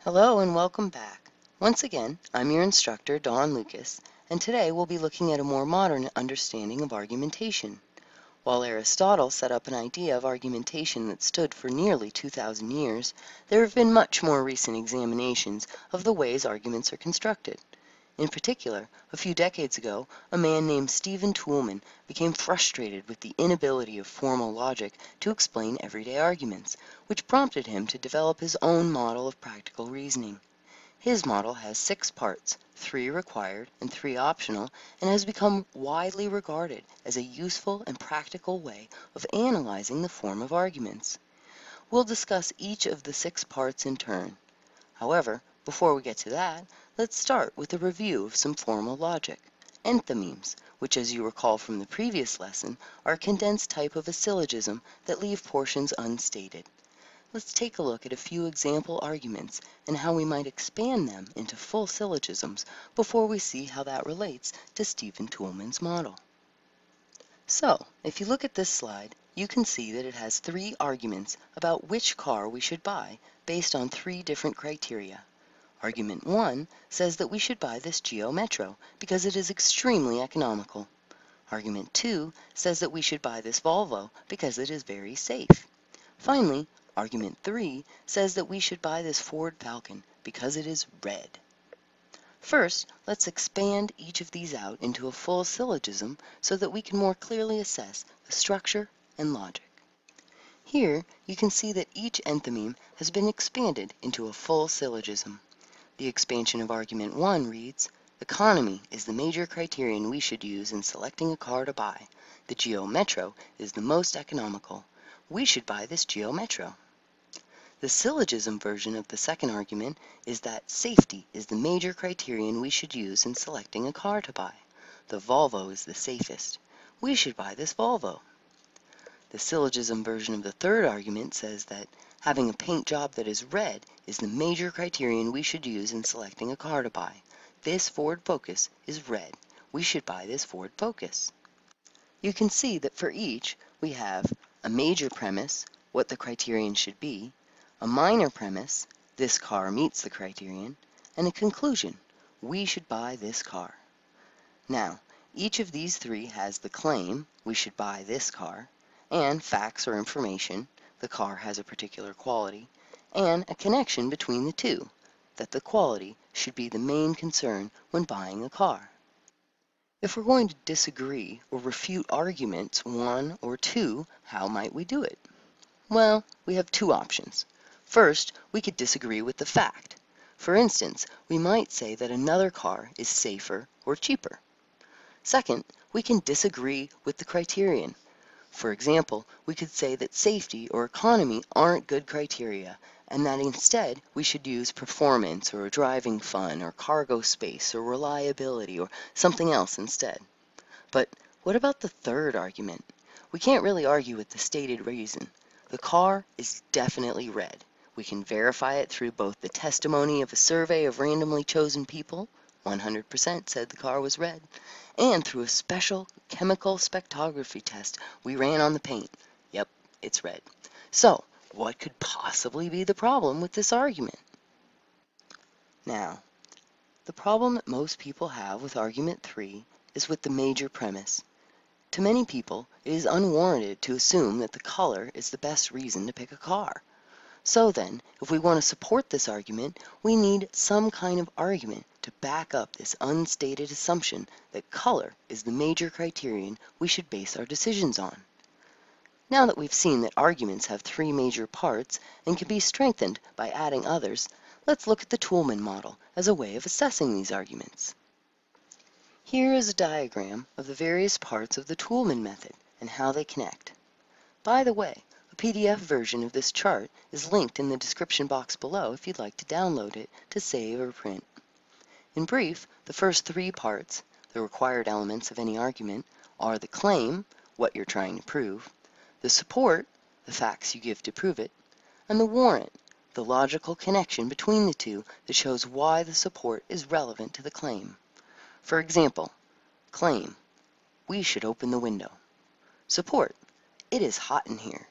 Hello and welcome back. Once again, I'm your instructor, Lukas, and today we'll be looking at a more modern understanding of argumentation. While Aristotle set up an idea of argumentation that stood for nearly 2,000 years, there have been much more recent examinations of the ways arguments are constructed. In particular, a few decades ago, a man named Toulmin became frustrated with the inability of formal logic to explain everyday arguments, which prompted him to develop his own model of practical reasoning. His model has 6 parts, 3 required and 3 optional, and has become widely regarded as a useful and practical way of analyzing the form of arguments. We'll discuss each of the 6 parts in turn. However, before we get to that, let's start with a review of some formal logic. Enthymemes, which as you recall from the previous lesson, are a condensed type of a syllogism that leave portions unstated. Let's take a look at a few example arguments and how we might expand them into full syllogisms before we see how that relates to Toulmin's model. So, if you look at this slide, you can see that it has 3 arguments about which car we should buy based on 3 different criteria. Argument 1 says that we should buy this Geo Metro because it is extremely economical. Argument 2 says that we should buy this Volvo because it is very safe. Finally, Argument 3 says that we should buy this Ford Falcon because it is red. First, let's expand each of these out into a full syllogism so that we can more clearly assess the structure and logic. Here, you can see that each enthymeme has been expanded into a full syllogism. The expansion of argument 1 reads, economy is the major criterion we should use in selecting a car to buy. The Geo Metro is the most economical. We should buy this Geo Metro. The syllogism version of the second argument is that safety is the major criterion we should use in selecting a car to buy. The Volvo is the safest. We should buy this Volvo. The syllogism version of the third argument says that having a paint job that is red is the major criterion we should use in selecting a car to buy. This Ford Focus is red. We should buy this Ford Focus. You can see that for each, we have a major premise, what the criterion should be, a minor premise, this car meets the criterion, and a conclusion, we should buy this car. Now, each of these 3 has the claim, we should buy this car, and facts or information, the car has a particular quality, and a connection between the 2, that the quality should be the main concern when buying a car. If we're going to disagree or refute arguments 1 or 2, how might we do it? Well, we have 2 options. First, we could disagree with the fact. For instance, we might say that another car is safer or cheaper. Second, we can disagree with the criterion. For example, we could say that safety or economy aren't good criteria, and that instead we should use performance or driving fun or cargo space or reliability or something else instead. But what about the third argument? We can't really argue with the stated reason. The car is definitely red. We can verify it through both the testimony of a survey of randomly chosen people, 100% said the car was red, and through a special chemical spectrography test we ran on the paint. Yep, it's red. So, what could possibly be the problem with this argument? Now, the problem that most people have with argument 3 is with the major premise. To many people, it is unwarranted to assume that the color is the best reason to pick a car. So then, if we want to support this argument, we need some kind of argument to back up this unstated assumption that color is the major criterion we should base our decisions on. Now that we've seen that arguments have 3 major parts and can be strengthened by adding others, let's look at the Toolman model as a way of assessing these arguments. Here is a diagram of the various parts of the Toolman method and how they connect. By the way, a PDF version of this chart is linked in the description box below if you'd like to download it to save or print. In brief, the first 3 parts, the required elements of any argument, are the claim, what you're trying to prove, the support, the facts you give to prove it, and the warrant, the logical connection between the 2 that shows why the support is relevant to the claim. For example, claim, we should open the window. Support, it is hot in here.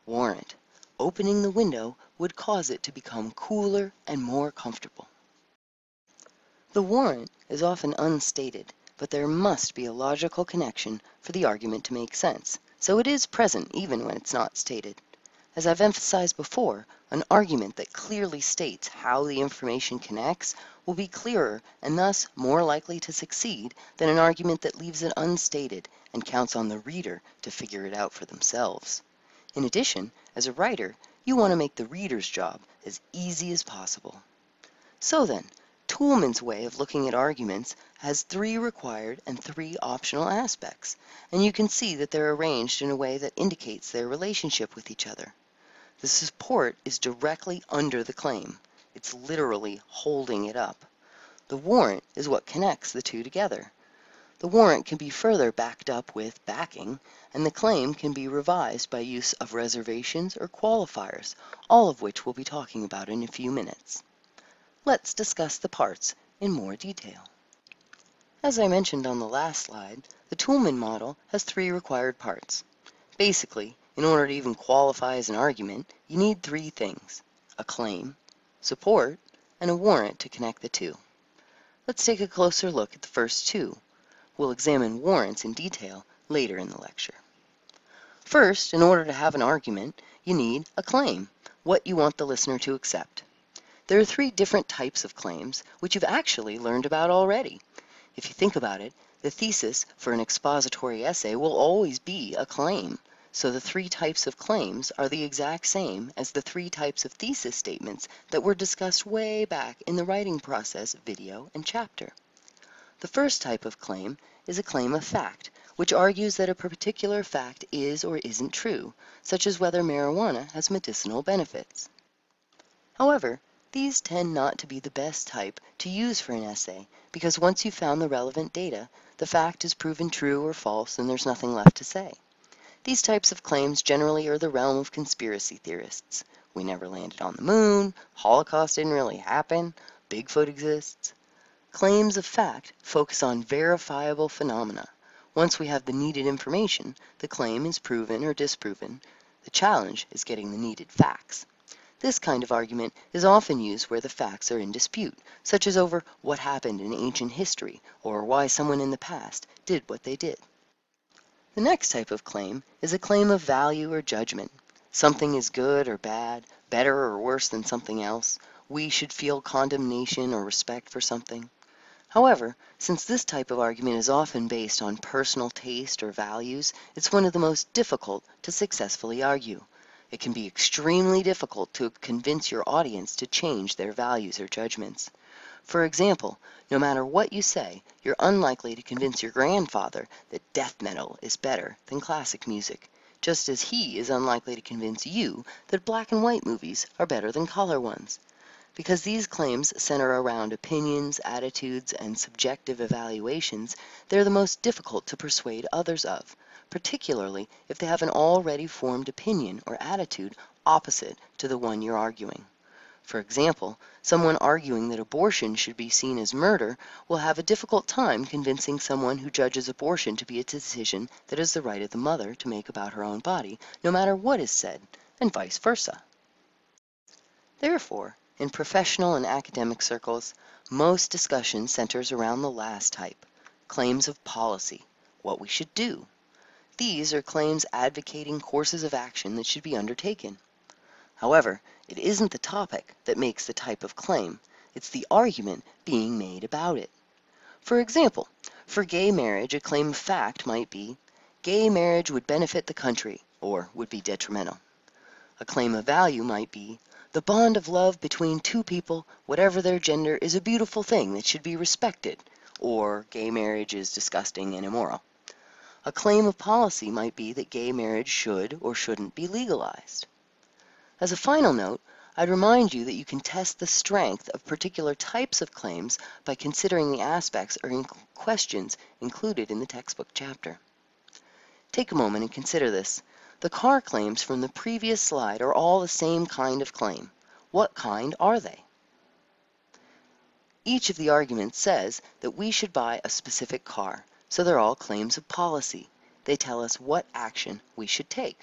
Warrant, Opening the window would cause it to become cooler and more comfortable. The warrant is often unstated, but there must be a logical connection for the argument to make sense, so it is present even when it's not stated. As I've emphasized before, an argument that clearly states how the information connects will be clearer and thus more likely to succeed than an argument that leaves it unstated and counts on the reader to figure it out for themselves. In addition, as a writer, you want to make the reader's job as easy as possible. So then, Toulmin's way of looking at arguments has 3 required and 3 optional aspects, and you can see that they're arranged in a way that indicates their relationship with each other. The support is directly under the claim. It's literally holding it up. The warrant is what connects the two together. The warrant can be further backed up with backing, and the claim can be revised by use of reservations or qualifiers, all of which we'll be talking about in a few minutes. Let's discuss the parts in more detail. As I mentioned on the last slide, the Toolman model has 3 required parts. Basically, in order to even qualify as an argument, you need 3 things: a claim, support, and a warrant to connect the two. Let's take a closer look at the first 2. We'll examine warrants in detail later in the lecture. First, in order to have an argument, you need a claim, what you want the listener to accept. There are 3 different types of claims, which you've actually learned about already. If you think about it, the thesis for an expository essay will always be a claim. So the 3 types of claims are the exact same as the 3 types of thesis statements that were discussed way back in the writing process video and chapter. The first type of claim is a claim of fact, which argues that a particular fact is or isn't true, such as whether marijuana has medicinal benefits. However, these tend not to be the best type to use for an essay, because once you've found the relevant data, the fact is proven true or false and there's nothing left to say. These types of claims generally are the realm of conspiracy theorists. We never landed on the moon, Holocaust didn't really happen, Bigfoot exists. Claims of fact focus on verifiable phenomena. Once we have the needed information, the claim is proven or disproven. The challenge is getting the needed facts. This kind of argument is often used where the facts are in dispute, such as over what happened in ancient history or why someone in the past did what they did. The next type of claim is a claim of value or judgment. Something is good or bad, better or worse than something else. We should feel condemnation or respect for something. However, since this type of argument is often based on personal taste or values, it's one of the most difficult to successfully argue. It can be extremely difficult to convince your audience to change their values or judgments. For example, no matter what you say, you're unlikely to convince your grandfather that death metal is better than classic music, just as he is unlikely to convince you that black and white movies are better than color ones. Because these claims center around opinions, attitudes, and subjective evaluations, they're the most difficult to persuade others of, particularly if they have an already formed opinion or attitude opposite to the one you're arguing. For example, someone arguing that abortion should be seen as murder will have a difficult time convincing someone who judges abortion to be a decision that is the right of the mother to make about her own body, no matter what is said, and vice versa. Therefore, in professional and academic circles, most discussion centers around the last type, claims of policy, what we should do. These are claims advocating courses of action that should be undertaken. However, it isn't the topic that makes the type of claim, it's the argument being made about it. For example, for gay marriage, a claim of fact might be, gay marriage would benefit the country, or would be detrimental. A claim of value might be, the bond of love between 2 people, whatever their gender, is a beautiful thing that should be respected, or gay marriage is disgusting and immoral. A claim of policy might be that gay marriage should or shouldn't be legalized. As a final note, I'd remind you that you can test the strength of particular types of claims by considering the aspects or questions included in the textbook chapter. Take a moment and consider this. The car claims from the previous slide are all the same kind of claim. What kind are they? Each of the arguments says that we should buy a specific car, so they're all claims of policy. They tell us what action we should take.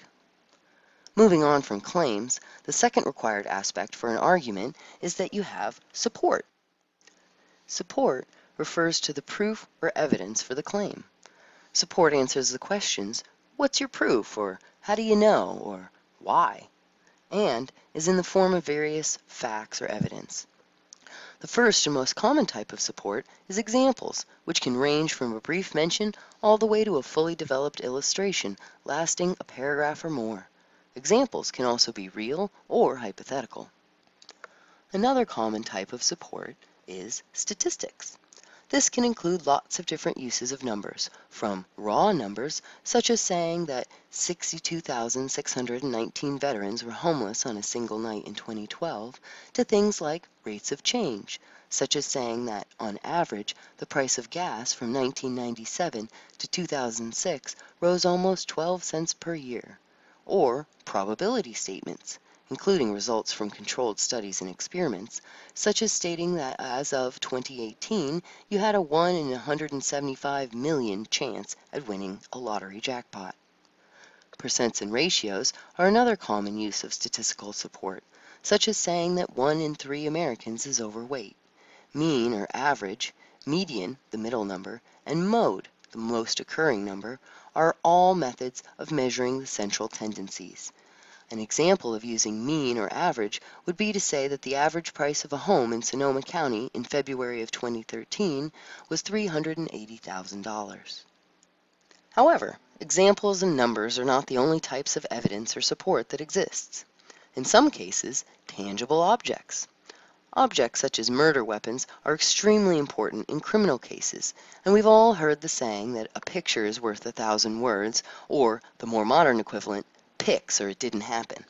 Moving on from claims, the second required aspect for an argument is that you have support. Support refers to the proof or evidence for the claim. Support answers the questions, what's your proof, or how do you know, or why, and is in the form of various facts or evidence. The first and most common type of support is examples, which can range from a brief mention all the way to a fully developed illustration lasting a paragraph or more. Examples can also be real or hypothetical. Another common type of support is statistics. This can include lots of different uses of numbers, from raw numbers, such as saying that 62,619 veterans were homeless on a single night in 2012, to things like rates of change, such as saying that, on average, the price of gas from 1997 to 2006 rose almost 12 cents per year, or probability statements, including results from controlled studies and experiments, such as stating that as of 2018, you had a 1 in 175 million chance at winning a lottery jackpot. Percents and ratios are another common use of statistical support, such as saying that 1 in 3 Americans is overweight. Mean or average, median, the middle number, and mode, the most occurring number, are all methods of measuring the central tendencies. An example of using mean or average would be to say that the average price of a home in Sonoma County in February of 2013 was $380,000. However, examples and numbers are not the only types of evidence or support that exists. In some cases, tangible objects. Objects such as murder weapons are extremely important in criminal cases, and we've all heard the saying that a picture is worth 1,000 words, or the more modern equivalent, pics or it didn't happen.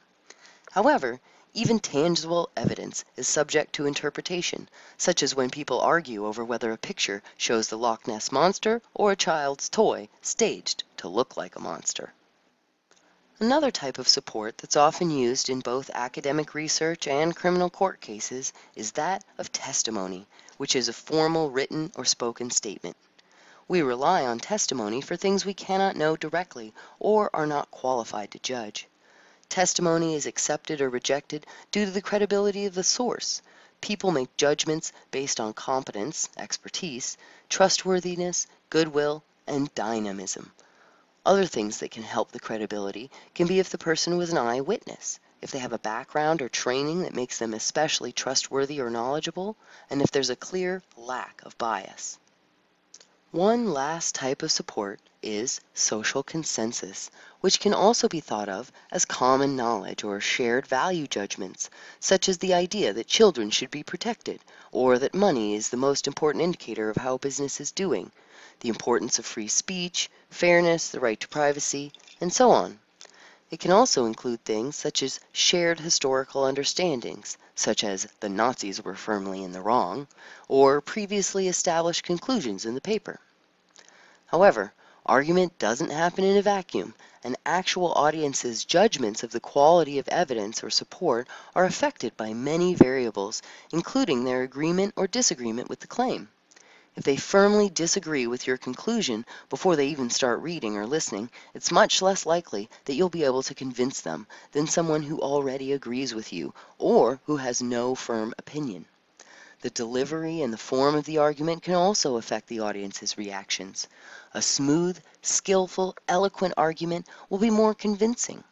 However, even tangible evidence is subject to interpretation, such as when people argue over whether a picture shows the Loch Ness Monster or a child's toy staged to look like a monster. Another type of support that's often used in both academic research and criminal court cases is that of testimony, which is a formal written or spoken statement. We rely on testimony for things we cannot know directly or are not qualified to judge. Testimony is accepted or rejected due to the credibility of the source. People make judgments based on competence, expertise, trustworthiness, goodwill, and dynamism. Other things that can help the credibility can be if the person was an eyewitness, if they have a background or training that makes them especially trustworthy or knowledgeable, and if there's a clear lack of bias. One last type of support is social consensus, which can also be thought of as common knowledge or shared value judgments, such as the idea that children should be protected, or that money is the most important indicator of how a business is doing, the importance of free speech, fairness, the right to privacy, and so on. It can also include things such as shared historical understandings, such as the Nazis were firmly in the wrong, or previously established conclusions in the paper. However, argument doesn't happen in a vacuum, and actual audiences' judgments of the quality of evidence or support are affected by many variables, including their agreement or disagreement with the claim. If they firmly disagree with your conclusion before they even start reading or listening, it's much less likely that you'll be able to convince them than someone who already agrees with you or who has no firm opinion. The delivery and the form of the argument can also affect the audience's reactions. A smooth, skillful, eloquent argument will be more convincing.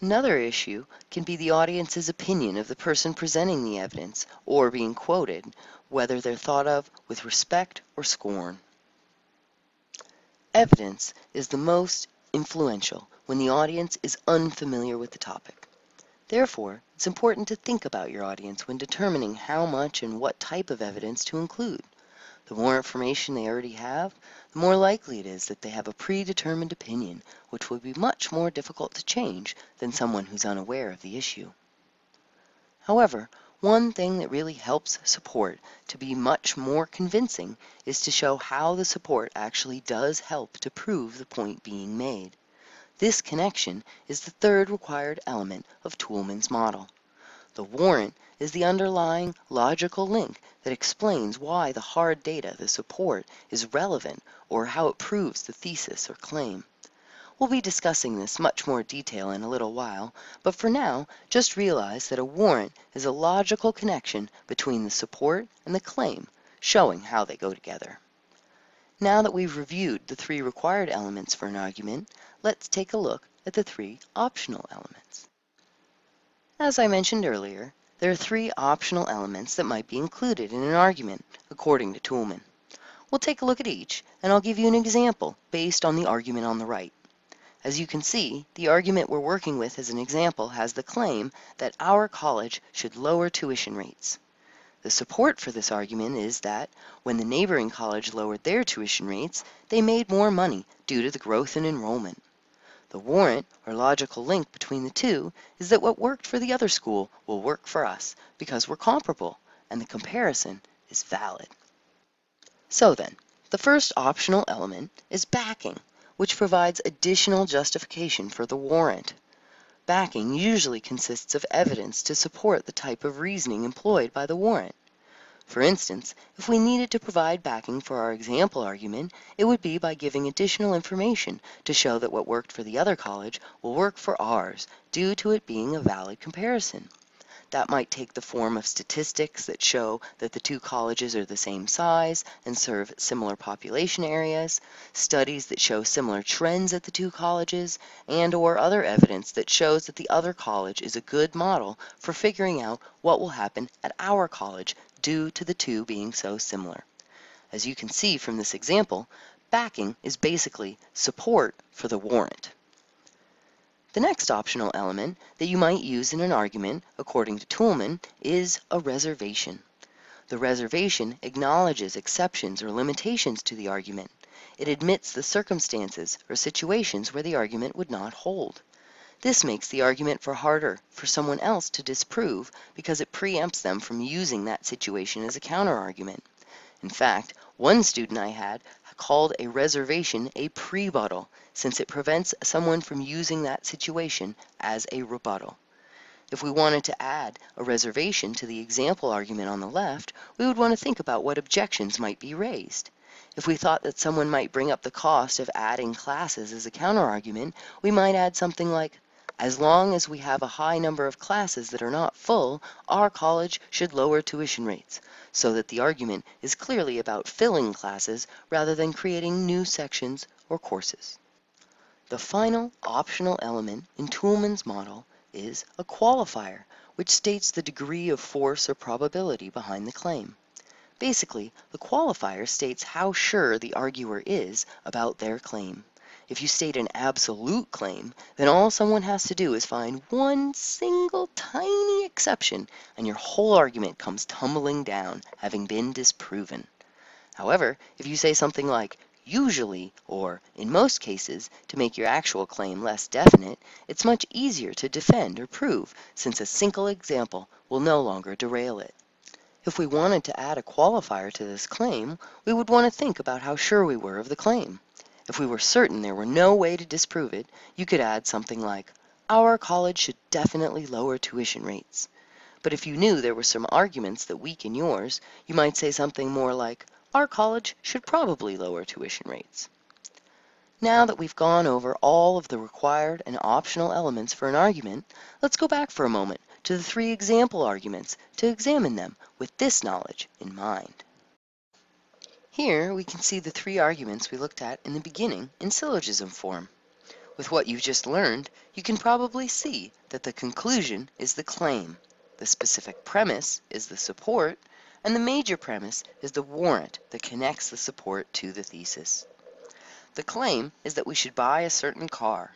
Another issue can be the audience's opinion of the person presenting the evidence or being quoted, whether they're thought of with respect or scorn. Evidence is the most influential when the audience is unfamiliar with the topic. Therefore, it's important to think about your audience when determining how much and what type of evidence to include. The more information they already have, the more likely it is that they have a predetermined opinion, which will be much more difficult to change than someone who's unaware of the issue. However, one thing that really helps support to be much more convincing is to show how the support actually does help to prove the point being made. This connection is the third required element of Toulman's model. The warrant is the underlying logical link that explains why the hard data, the support, is relevant or how it proves the thesis or claim. We'll be discussing this much more detail in a little while, but for now, just realize that a warrant is a logical connection between the support and the claim, showing how they go together. Now that we've reviewed the three required elements for an argument, let's take a look at the three optional elements. As I mentioned earlier, there are three optional elements that might be included in an argument, according to Toulmin. We'll take a look at each, and I'll give you an example based on the argument on the right. As you can see, the argument we're working with as an example has the claim that our college should lower tuition rates. The support for this argument is that when the neighboring college lowered their tuition rates, they made more money due to the growth in enrollment. The warrant, or logical link between the two, is that what worked for the other school will work for us because we're comparable, and the comparison is valid. So then, the first optional element is backing, which provides additional justification for the warrant. Backing usually consists of evidence to support the type of reasoning employed by the warrant. For instance, if we needed to provide backing for our example argument, it would be by giving additional information to show that what worked for the other college will work for ours, due to it being a valid comparison. That might take the form of statistics that show that the two colleges are the same size and serve similar population areas, studies that show similar trends at the two colleges, and/or other evidence that shows that the other college is a good model for figuring out what will happen at our college due to the two being so similar. As you can see from this example, backing is basically support for the warrant. The next optional element that you might use in an argument, according to Toulmin, is a reservation. The reservation acknowledges exceptions or limitations to the argument. It admits the circumstances or situations where the argument would not hold. This makes the argument harder for someone else to disprove because it preempts them from using that situation as a counterargument. In fact, one student I had called a reservation a prebuttal, since it prevents someone from using that situation as a rebuttal. If we wanted to add a reservation to the example argument on the left, we would want to think about what objections might be raised. If we thought that someone might bring up the cost of adding classes as a counterargument, we might add something like, as long as we have a high number of classes that are not full, our college should lower tuition rates, so that the argument is clearly about filling classes rather than creating new sections or courses. The final optional element in Toulmin's model is a qualifier, which states the degree of force or probability behind the claim. Basically, the qualifier states how sure the arguer is about their claim. If you state an absolute claim, then all someone has to do is find one single tiny exception, and your whole argument comes tumbling down, having been disproven. However, if you say something like usually or in most cases to make your actual claim less definite, it's much easier to defend or prove, since a single example will no longer derail it. If we wanted to add a qualifier to this claim, we would want to think about how sure we were of the claim. If we were certain there were no way to disprove it, you could add something like, our college should definitely lower tuition rates. But if you knew there were some arguments that weaken yours, you might say something more like, our college should probably lower tuition rates. Now that we've gone over all of the required and optional elements for an argument, let's go back for a moment to the three example arguments to examine them with this knowledge in mind. Here we can see the three arguments we looked at in the beginning in syllogism form. With what you've just learned, you can probably see that the conclusion is the claim, the specific premise is the support, and the major premise is the warrant that connects the support to the thesis. The claim is that we should buy a certain car.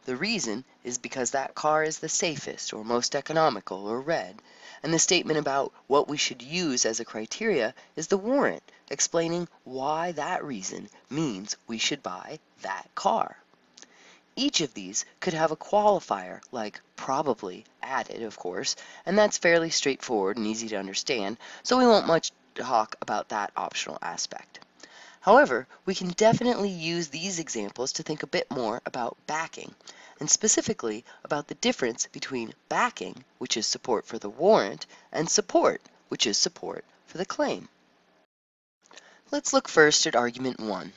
The reason is because that car is the safest or most economical or red, and the statement about what we should use as a criteria is the warrant, explaining why that reason means we should buy that car. Each of these could have a qualifier, like probably, added, of course, and that's fairly straightforward and easy to understand, so we won't much talk about that optional aspect. However, we can definitely use these examples to think a bit more about backing, and specifically about the difference between backing, which is support for the warrant, and support, which is support for the claim. Let's look first at argument 1.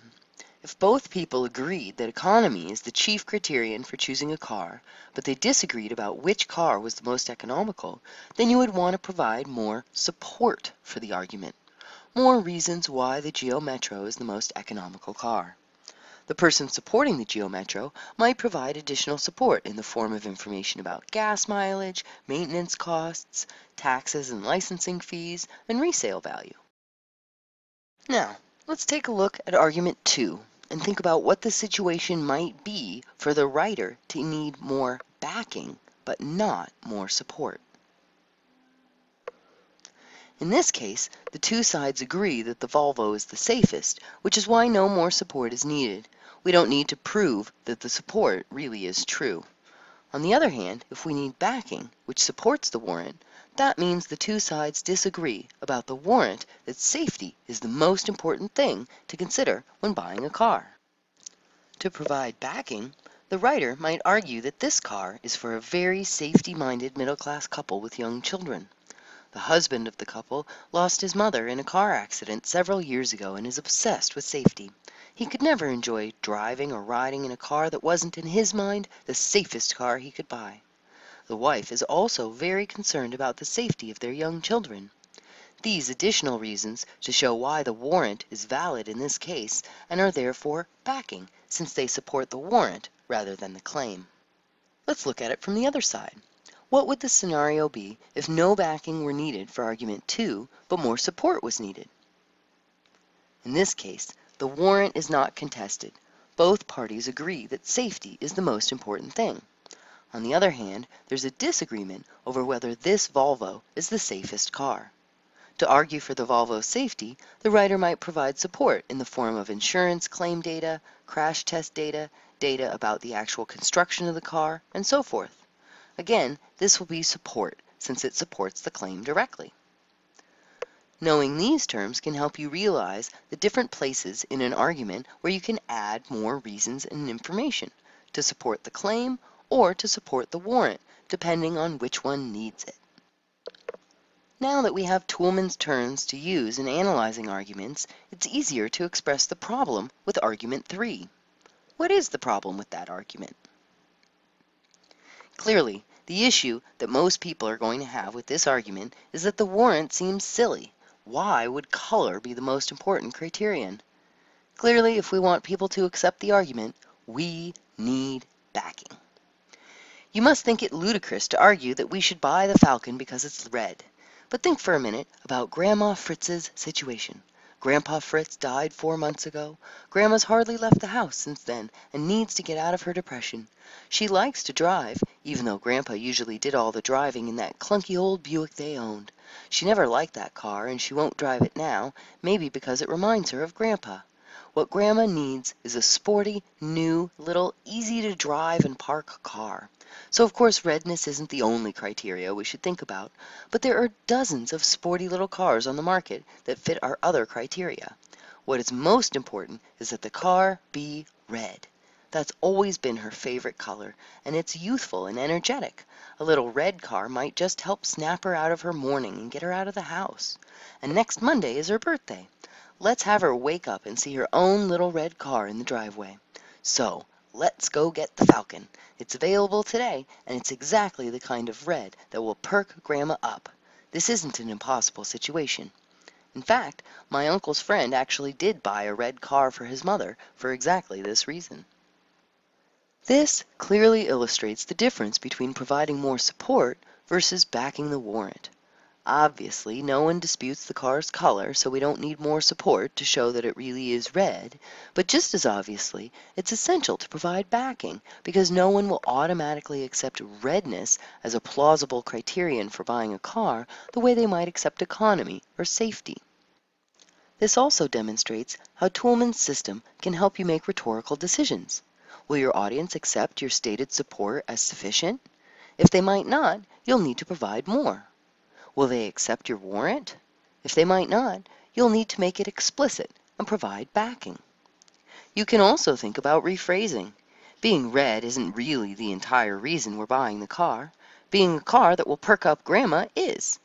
If both people agreed that economy is the chief criterion for choosing a car, but they disagreed about which car was the most economical, then you would want to provide more support for the argument, more reasons why the Geo Metro is the most economical car. The person supporting the Geo Metro might provide additional support in the form of information about gas mileage, maintenance costs, taxes and licensing fees, and resale value. Now, let's take a look at argument 2 and think about what the situation might be for the writer to need more backing, but not more support. In this case, the two sides agree that the Volvo is the safest, which is why no more support is needed. We don't need to prove that the support really is true. On the other hand, if we need backing, which supports the warrant, that means the two sides disagree about the warrant that safety is the most important thing to consider when buying a car. To provide backing, the writer might argue that this car is for a very safety-minded middle-class couple with young children. The husband of the couple lost his mother in a car accident several years ago and is obsessed with safety. He could never enjoy driving or riding in a car that wasn't, in his mind, the safest car he could buy. The wife is also very concerned about the safety of their young children. These additional reasons to show why the warrant is valid in this case and are therefore backing, since they support the warrant rather than the claim. Let's look at it from the other side. What would the scenario be if no backing were needed for argument 2, but more support was needed? In this case, the warrant is not contested. Both parties agree that safety is the most important thing. On the other hand, there's a disagreement over whether this Volvo is the safest car. To argue for the Volvo's safety, the writer might provide support in the form of insurance claim data, crash test data, data about the actual construction of the car, and so forth. Again, this will be support, since it supports the claim directly. Knowing these terms can help you realize the different places in an argument where you can add more reasons and information to support the claim or to support the warrant, depending on which one needs it. Now that we have Toulmin's terms to use in analyzing arguments, it's easier to express the problem with argument 3. What is the problem with that argument? Clearly, the issue that most people are going to have with this argument is that the warrant seems silly. Why would color be the most important criterion? Clearly, if we want people to accept the argument, we need backing. You must think it ludicrous to argue that we should buy the Falcon because it's red. But think for a minute about Grandma Fritz's situation. Grandpa Fritz died 4 months ago. Grandma's hardly left the house since then and needs to get out of her depression. She likes to drive, even though Grandpa usually did all the driving in that clunky old Buick they owned. She never liked that car and she won't drive it now, maybe because it reminds her of Grandpa. What Grandma needs is a sporty, new, little, easy-to-drive and park car. So of course redness isn't the only criteria we should think about, but there are dozens of sporty little cars on the market that fit our other criteria. What is most important is that the car be red. That's always been her favorite color, and it's youthful and energetic. A little red car might just help snap her out of her morning and get her out of the house. And next Monday is her birthday. Let's have her wake up and see her own little red car in the driveway. So, let's go get the Falcon. It's available today, and it's exactly the kind of red that will perk Grandma up. This isn't an impossible situation. In fact, my uncle's friend actually did buy a red car for his mother for exactly this reason. This clearly illustrates the difference between providing more support versus backing the warrant. Obviously, no one disputes the car's color, so we don't need more support to show that it really is red. But just as obviously, it's essential to provide backing, because no one will automatically accept redness as a plausible criterion for buying a car the way they might accept economy or safety. This also demonstrates how Toulmin's system can help you make rhetorical decisions. Will your audience accept your stated support as sufficient? If they might not, you'll need to provide more. Will they accept your warrant? If they might not, you'll need to make it explicit and provide backing. You can also think about rephrasing. Being red isn't really the entire reason we're buying the car. Being a car that will perk up Grandma is.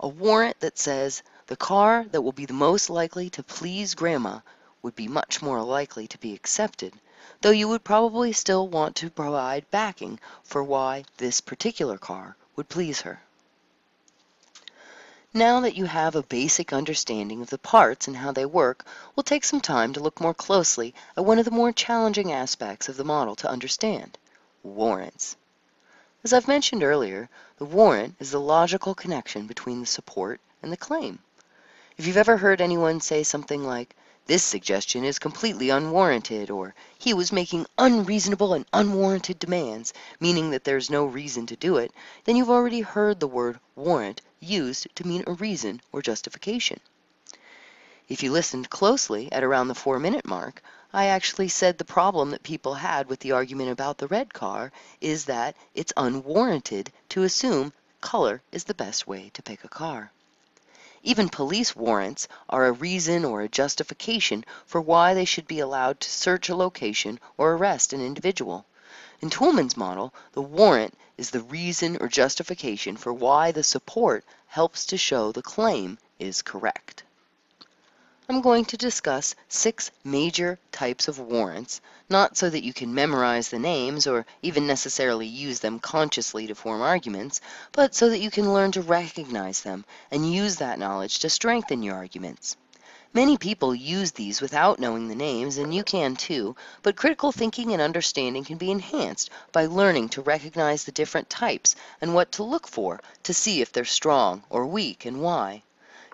A warrant that says the car that will be the most likely to please Grandma would be much more likely to be accepted, though you would probably still want to provide backing for why this particular car would please her. Now that you have a basic understanding of the parts and how they work, we'll take some time to look more closely at one of the more challenging aspects of the model to understand: warrants. As I've mentioned earlier, the warrant is the logical connection between the support and the claim. If you've ever heard anyone say something like, "This suggestion is completely unwarranted," or "He was making unreasonable and unwarranted demands," meaning that there's no reason to do it, then you've already heard the word warrant used to mean a reason or justification. If you listened closely at around the 4-minute mark, I actually said the problem that people had with the argument about the red car is that it's unwarranted to assume color is the best way to pick a car. Even police warrants are a reason or a justification for why they should be allowed to search a location or arrest an individual. In Toulmin's model, the warrant is the reason or justification for why the support helps to show the claim is correct. I'm going to discuss 6 major types of warrants, not so that you can memorize the names or even necessarily use them consciously to form arguments, but so that you can learn to recognize them and use that knowledge to strengthen your arguments. Many people use these without knowing the names, and you can too, but critical thinking and understanding can be enhanced by learning to recognize the different types and what to look for to see if they're strong or weak and why.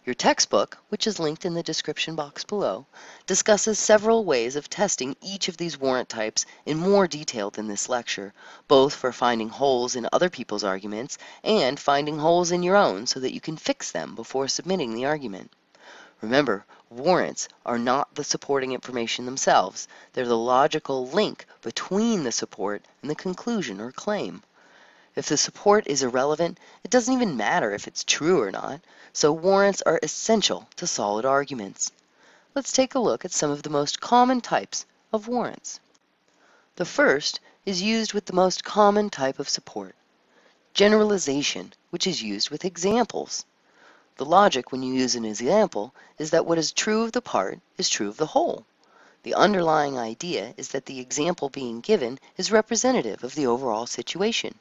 Your textbook, which is linked in the description box below, discusses several ways of testing each of these warrant types in more detail than this lecture, both for finding holes in other people's arguments and finding holes in your own so that you can fix them before submitting the argument. Remember, warrants are not the supporting information themselves. They're the logical link between the support and the conclusion or claim. If the support is irrelevant, it doesn't even matter if it's true or not, so warrants are essential to solid arguments. Let's take a look at some of the most common types of warrants. The first is used with the most common type of support: generalization, which is used with examples. The logic when you use an example is that what is true of the part is true of the whole. The underlying idea is that the example being given is representative of the overall situation.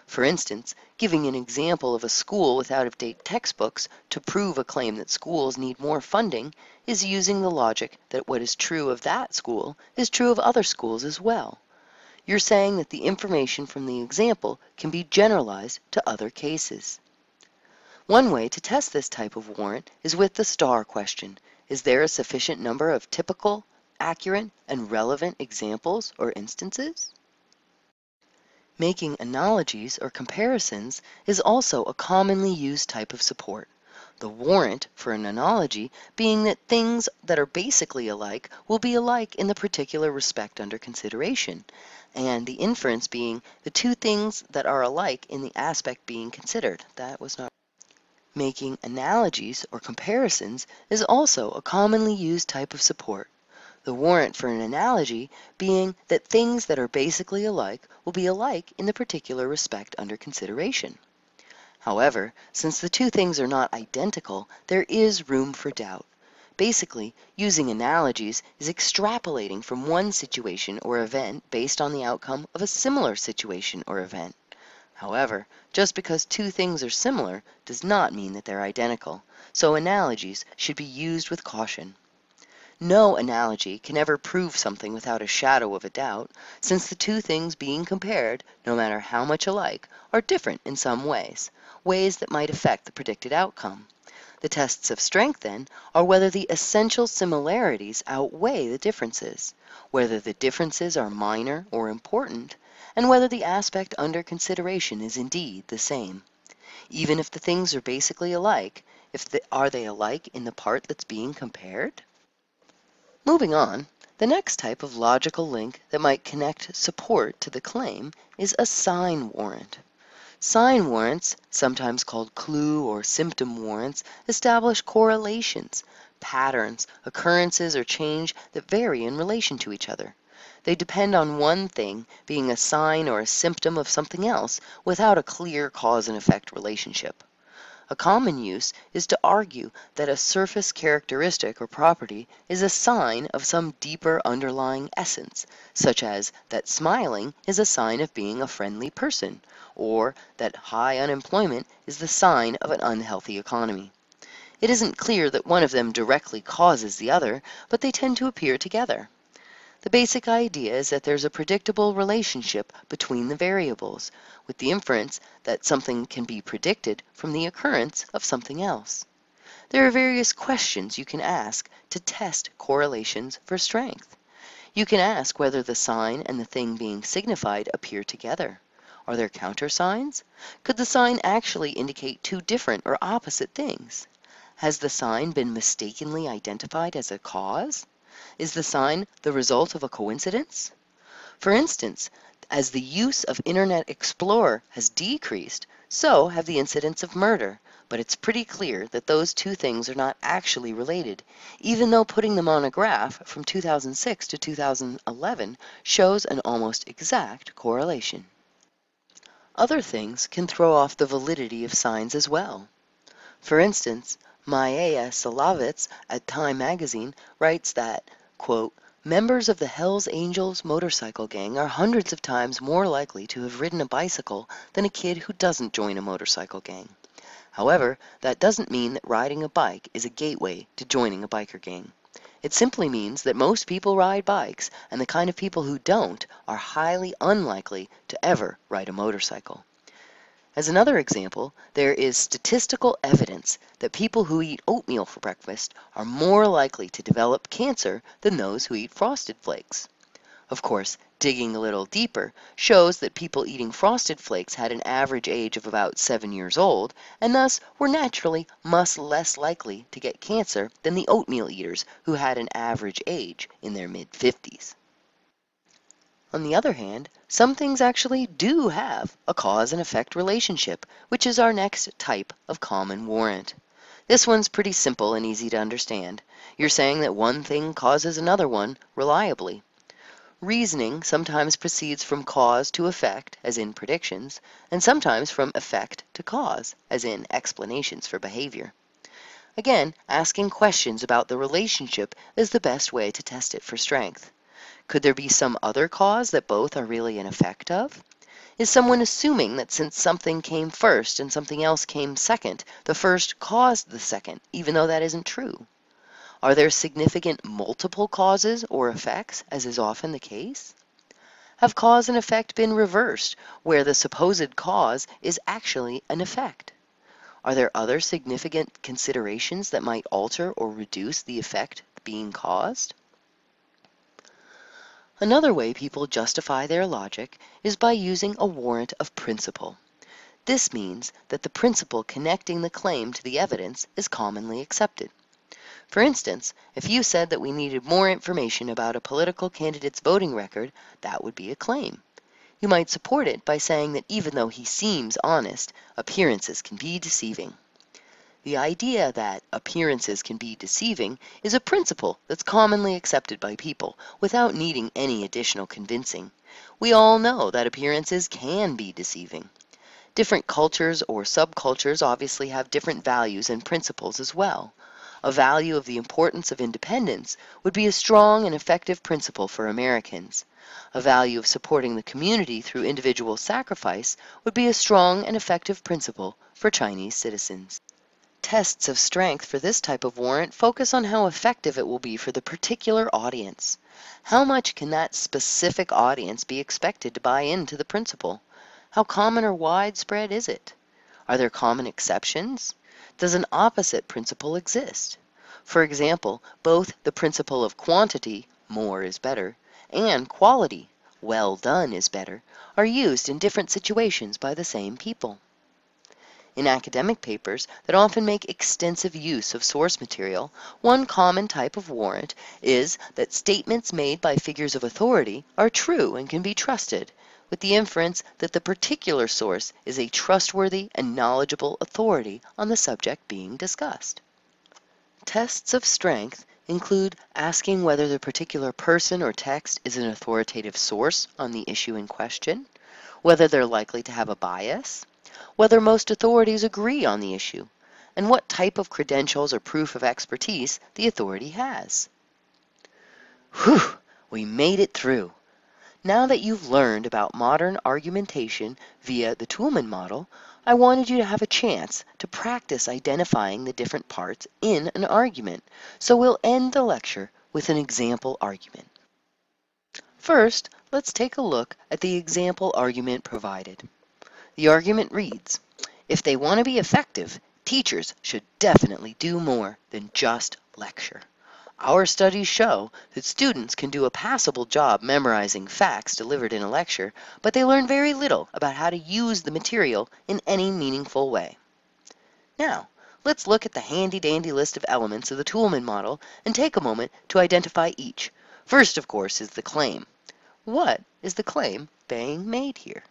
For instance, giving an example of a school with out-of-date textbooks to prove a claim that schools need more funding is using the logic that what is true of that school is true of other schools as well. You're saying that the information from the example can be generalized to other cases. One way to test this type of warrant is with the star question. Is there a sufficient number of typical, accurate, and relevant examples or instances? Making analogies or comparisons is also a commonly used type of support. The warrant for an analogy being that things that are basically alike will be alike in the particular respect under consideration, and the inference being the two things that are alike in the aspect being considered. That was not. Making analogies or comparisons is also a commonly used type of support. The warrant for an analogy being that things that are basically alike will be alike in the particular respect under consideration. However, since the two things are not identical, there is room for doubt. Basically, using analogies is extrapolating from one situation or event based on the outcome of a similar situation or event. However, just because two things are similar does not mean that they're identical, so analogies should be used with caution. No analogy can ever prove something without a shadow of a doubt, since the two things being compared, no matter how much alike, are different in some ways, ways that might affect the predicted outcome. The tests of strength, then, are whether the essential similarities outweigh the differences, whether the differences are minor or important, and whether the aspect under consideration is indeed the same. Even if the things are basically alike, are they alike in the part that's being compared? Moving on, the next type of logical link that might connect support to the claim is a sign warrant. Sign warrants, sometimes called clue or symptom warrants, establish correlations, patterns, occurrences, or change that vary in relation to each other. They depend on one thing being a sign or a symptom of something else without a clear cause and effect relationship. A common use is to argue that a surface characteristic or property is a sign of some deeper underlying essence, such as that smiling is a sign of being a friendly person, or that high unemployment is the sign of an unhealthy economy. It isn't clear that one of them directly causes the other, but they tend to appear together. The basic idea is that there's a predictable relationship between the variables, with the inference that something can be predicted from the occurrence of something else. There are various questions you can ask to test correlations for strength. You can ask whether the sign and the thing being signified appear together. Are there countersigns? Could the sign actually indicate two different or opposite things? Has the sign been mistakenly identified as a cause? Is the sign the result of a coincidence? For instance, as the use of Internet Explorer has decreased, so have the incidents of murder, but it's pretty clear that those two things are not actually related, even though putting them on a graph from 2006 to 2011 shows an almost exact correlation. Other things can throw off the validity of signs as well. For instance, Maya Salavitz at Time magazine writes that, quote, members of the Hells Angels motorcycle gang are hundreds of times more likely to have ridden a bicycle than a kid who doesn't join a motorcycle gang. However, that doesn't mean that riding a bike is a gateway to joining a biker gang. It simply means that most people ride bikes, and the kind of people who don't are highly unlikely to ever ride a motorcycle. As another example, there is statistical evidence that people who eat oatmeal for breakfast are more likely to develop cancer than those who eat Frosted Flakes. Of course, digging a little deeper shows that people eating Frosted Flakes had an average age of about 7 years old, and thus were naturally much less likely to get cancer than the oatmeal eaters who had an average age in their mid-50s. On the other hand, some things actually do have a cause and effect relationship, which is our next type of common warrant. This one's pretty simple and easy to understand. You're saying that one thing causes another one reliably. Reasoning sometimes proceeds from cause to effect, as in predictions, and sometimes from effect to cause, as in explanations for behavior. Again, asking questions about the relationship is the best way to test it for strength. Could there be some other cause that both are really an effect of? Is someone assuming that since something came first and something else came second, the first caused the second, even though that isn't true? Are there significant multiple causes or effects, as is often the case? Have cause and effect been reversed, where the supposed cause is actually an effect? Are there other significant considerations that might alter or reduce the effect being caused? Another way people justify their logic is by using a warrant of principle. This means that the principle connecting the claim to the evidence is commonly accepted. For instance, if you said that we needed more information about a political candidate's voting record, that would be a claim. You might support it by saying that even though he seems honest, appearances can be deceiving. The idea that appearances can be deceiving is a principle that's commonly accepted by people without needing any additional convincing. We all know that appearances can be deceiving. Different cultures or subcultures obviously have different values and principles as well. A value of the importance of independence would be a strong and effective principle for Americans. A value of supporting the community through individual sacrifice would be a strong and effective principle for Chinese citizens. Tests of strength for this type of warrant focus on how effective it will be for the particular audience. How much can that specific audience be expected to buy into the principle? How common or widespread is it? Are there common exceptions? Does an opposite principle exist? For example, both the principle of quantity, more is better, and quality, well done is better, are used in different situations by the same people. In academic papers that often make extensive use of source material, one common type of warrant is that statements made by figures of authority are true and can be trusted, with the inference that the particular source is a trustworthy and knowledgeable authority on the subject being discussed. Tests of strength include asking whether the particular person or text is an authoritative source on the issue in question, whether they're likely to have a bias, whether most authorities agree on the issue, and what type of credentials or proof of expertise the authority has. Whew! We made it through. Now that you've learned about modern argumentation via the Toolman model, I wanted you to have a chance to practice identifying the different parts in an argument, so we'll end the lecture with an example argument. First, let's take a look at the example argument provided. The argument reads, if they want to be effective, teachers should definitely do more than just lecture. Our studies show that students can do a passable job memorizing facts delivered in a lecture, but they learn very little about how to use the material in any meaningful way. Now, let's look at the handy-dandy list of elements of the Toolman model and take a moment to identify each. First, of course, is the claim. What is the claim being made here?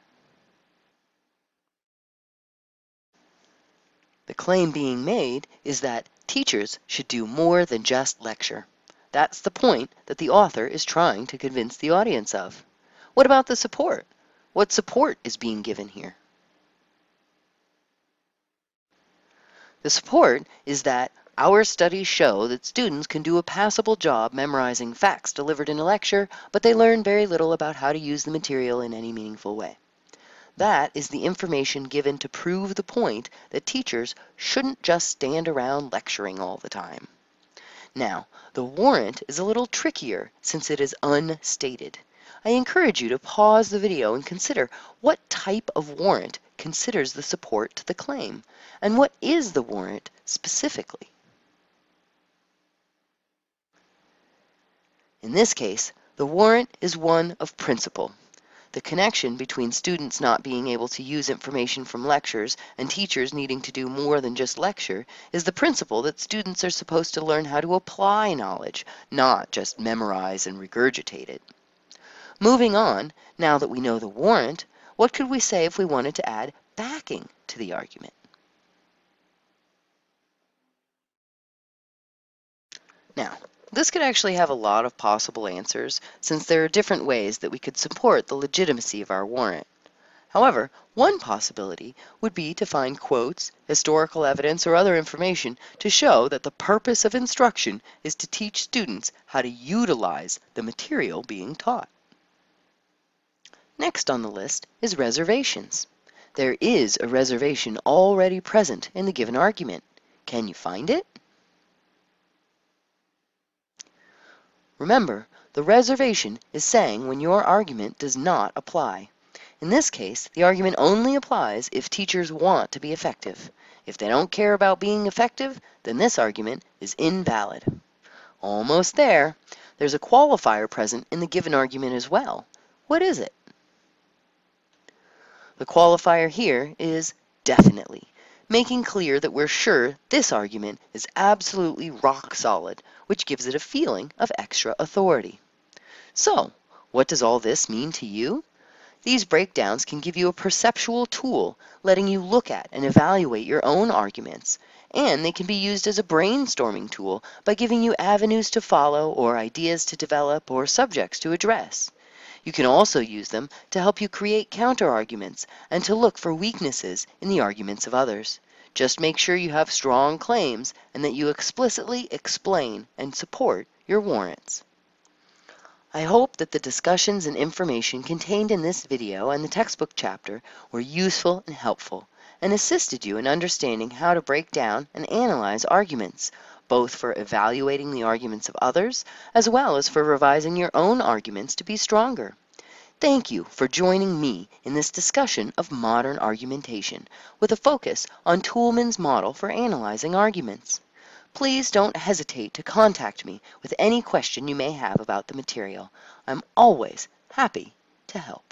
The claim being made is that teachers should do more than just lecture. That's the point that the author is trying to convince the audience of. What about the support? What support is being given here? The support is that our studies show that students can do a passable job memorizing facts delivered in a lecture, but they learn very little about how to use the material in any meaningful way. That is the information given to prove the point that teachers shouldn't just stand around lecturing all the time. Now, the warrant is a little trickier since it is unstated. I encourage you to pause the video and consider what type of warrant considers the support to the claim, and what is the warrant specifically. In this case, the warrant is one of principle. The connection between students not being able to use information from lectures and teachers needing to do more than just lecture is the principle that students are supposed to learn how to apply knowledge, not just memorize and regurgitate it. Moving on, now that we know the warrant, what could we say if we wanted to add backing to the argument? Now, this could actually have a lot of possible answers, since there are different ways that we could support the legitimacy of our warrant. However, one possibility would be to find quotes, historical evidence, or other information to show that the purpose of instruction is to teach students how to utilize the material being taught. Next on the list is reservations. There is a reservation already present in the given argument. Can you find it? Remember, the reservation is saying when your argument does not apply. In this case, the argument only applies if teachers want to be effective. If they don't care about being effective, then this argument is invalid. Almost there. There's a qualifier present in the given argument as well. What is it? The qualifier here is definitely, making clear that we're sure this argument is absolutely rock solid, which gives it a feeling of extra authority. So, what does all this mean to you? These breakdowns can give you a perceptual tool, letting you look at and evaluate your own arguments, and they can be used as a brainstorming tool by giving you avenues to follow or ideas to develop or subjects to address. You can also use them to help you create counterarguments and to look for weaknesses in the arguments of others. Just make sure you have strong claims and that you explicitly explain and support your warrants. I hope that the discussions and information contained in this video and the textbook chapter were useful and helpful and assisted you in understanding how to break down and analyze arguments, both for evaluating the arguments of others as well as for revising your own arguments to be stronger. Thank you for joining me in this discussion of modern argumentation with a focus on Toulmin's model for analyzing arguments. Please don't hesitate to contact me with any question you may have about the material. I'm always happy to help.